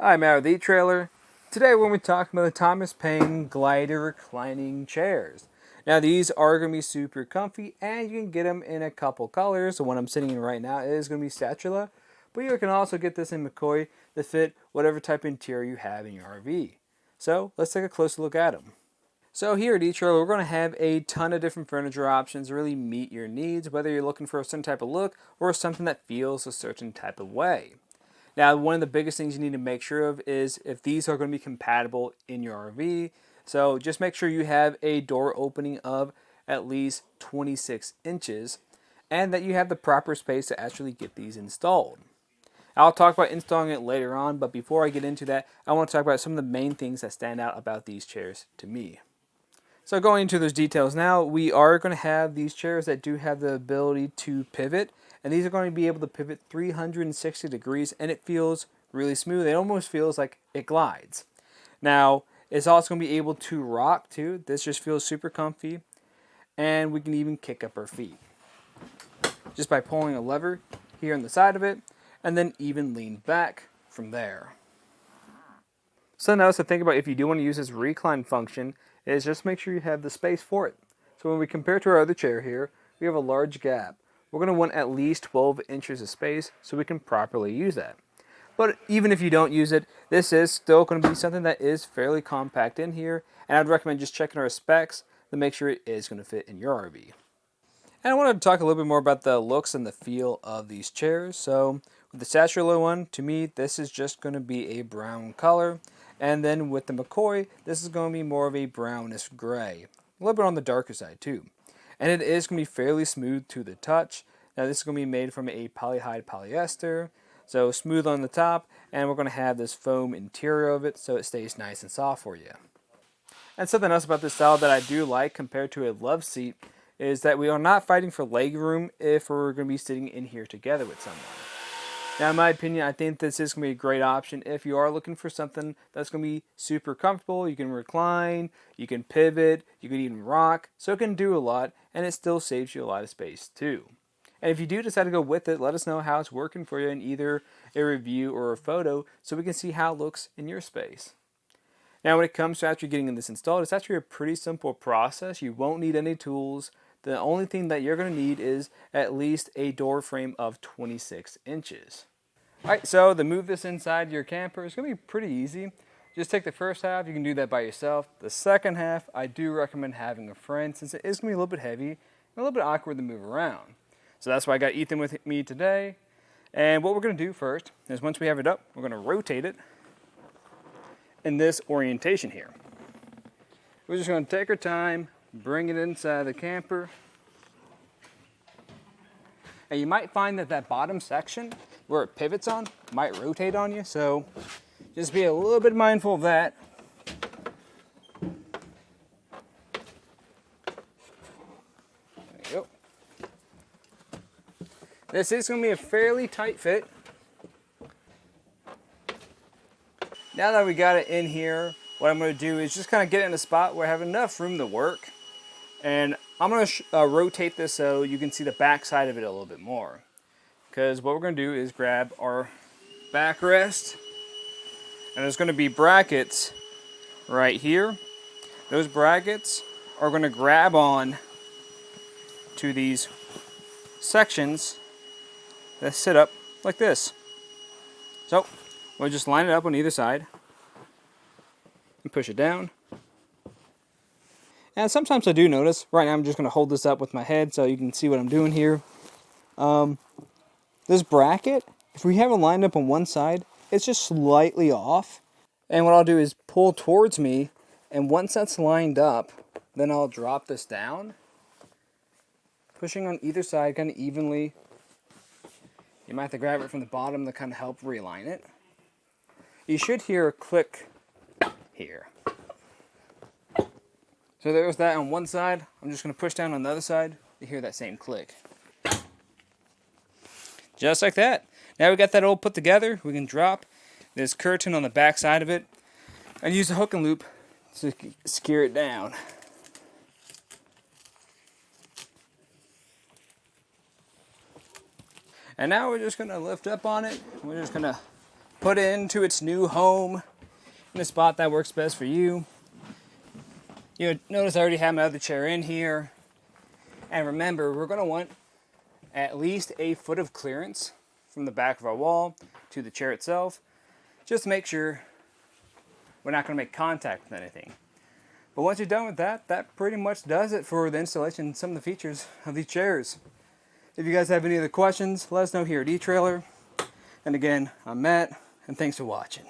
Hi, Matt with eTrailer. Today we're going to be talking about the Thomas Payne Glider reclining chairs. Now these are going to be super comfy and you can get them in a couple colors. The one I'm sitting in right now is going to be Satula, but you can also get this in McCoy to fit whatever type of interior you have in your RV. So let's take a closer look at them. So here at eTrailer, we're going to have a ton of different furniture options to really meet your needs, whether you're looking for a certain type of look or something that feels a certain type of way. Now, one of the biggest things you need to make sure of is if these are going to be compatible in your RV. So just make sure you have a door opening of at least 26 inches and that you have the proper space to actually get these installed. I'll talk about installing it later on, but before I get into that, I want to talk about some of the main things that stand out about these chairs to me. So going into those details now, we are going to have these chairs that do have the ability to pivot. And these are going to be able to pivot 360 degrees and it feels really smooth. It almost feels like it glides. Now, it's also going to be able to rock too. This just feels super comfy. And we can even kick up our feet just by pulling a lever here on the side of it and then even lean back from there. Something else to think about if you do want to use this recline function is just make sure you have the space for it. So when we compare to our other chair here, we have a large gap. We're going to want at least 12 inches of space so we can properly use that. But even if you don't use it, this is still going to be something that is fairly compact in here. And I'd recommend just checking our specs to make sure it is going to fit in your RV. And I wanted to talk a little bit more about the looks and the feel of these chairs. So with the Satula one, to me, this is just going to be a brown color. And then with the McCoy, this is going to be more of a brownish gray. A little bit on the darker side too. And it is going to be fairly smooth to the touch. Now this is going to be made from a polyhide polyester. So smooth on the top. And we're going to have this foam interior of it so it stays nice and soft for you. And something else about this style that I do like compared to a love seat is that we are not fighting for leg room if we're going to be sitting in here together with someone. Now in my opinion, I think this is going to be a great option if you are looking for something that's going to be super comfortable. You can recline, you can pivot, you can even rock, so it can do a lot and it still saves you a lot of space too. And if you do decide to go with it, let us know how it's working for you in either a review or a photo so we can see how it looks in your space. Now when it comes to actually getting this installed, it's actually a pretty simple process. You won't need any tools. The only thing that you're going to need is at least a door frame of 26 inches. Alright, so to move this inside your camper is going to be pretty easy. Just take the first half, you can do that by yourself. The second half, I do recommend having a friend since it is going to be a little bit heavy and a little bit awkward to move around. So that's why I got Ethan with me today. And what we're going to do first is once we have it up, we're going to rotate it in this orientation here. We're just going to take our time, bring it inside the camper. And you might find that that bottom section where it pivots on might rotate on you, so just be a little bit mindful of that. There you go. This is going to be a fairly tight fit. Now that we got it in here, what I'm going to do is just kind of get it in a spot where I have enough room to work. And I'm going to rotate this so you can see the back side of it a little bit more. Because what we're going to do is grab our backrest. And there's going to be brackets right here. Those brackets are going to grab on to these sections that sit up like this. So we'll just line it up on either side and push it down. And sometimes I do notice, right now I'm just going to hold this up with my head so you can see what I'm doing here. This bracket, if we have it lined up on one side, it's just slightly off. And what I'll do is pull towards me, and once that's lined up, then I'll drop this down, pushing on either side kind of evenly. You might have to grab it from the bottom to kind of help realign it. You should hear a click here. So there's that on one side. I'm just going to push down on the other side to hear that same click. Just like that. Now we got that all put together, we can drop this curtain on the back side of it and use a hook and loop to secure it down. And now we're just going to lift up on it. We're just going to put it into its new home in a spot that works best for you. You notice I already have my other chair in here. And remember, we're going to want at least 1 foot of clearance from the back of our wall to the chair itself. Just to make sure we're not going to make contact with anything. But once you're done with that, that pretty much does it for the installation and some of the features of these chairs. If you guys have any other questions, let us know here at etrailer. And again, I'm Matt, and thanks for watching.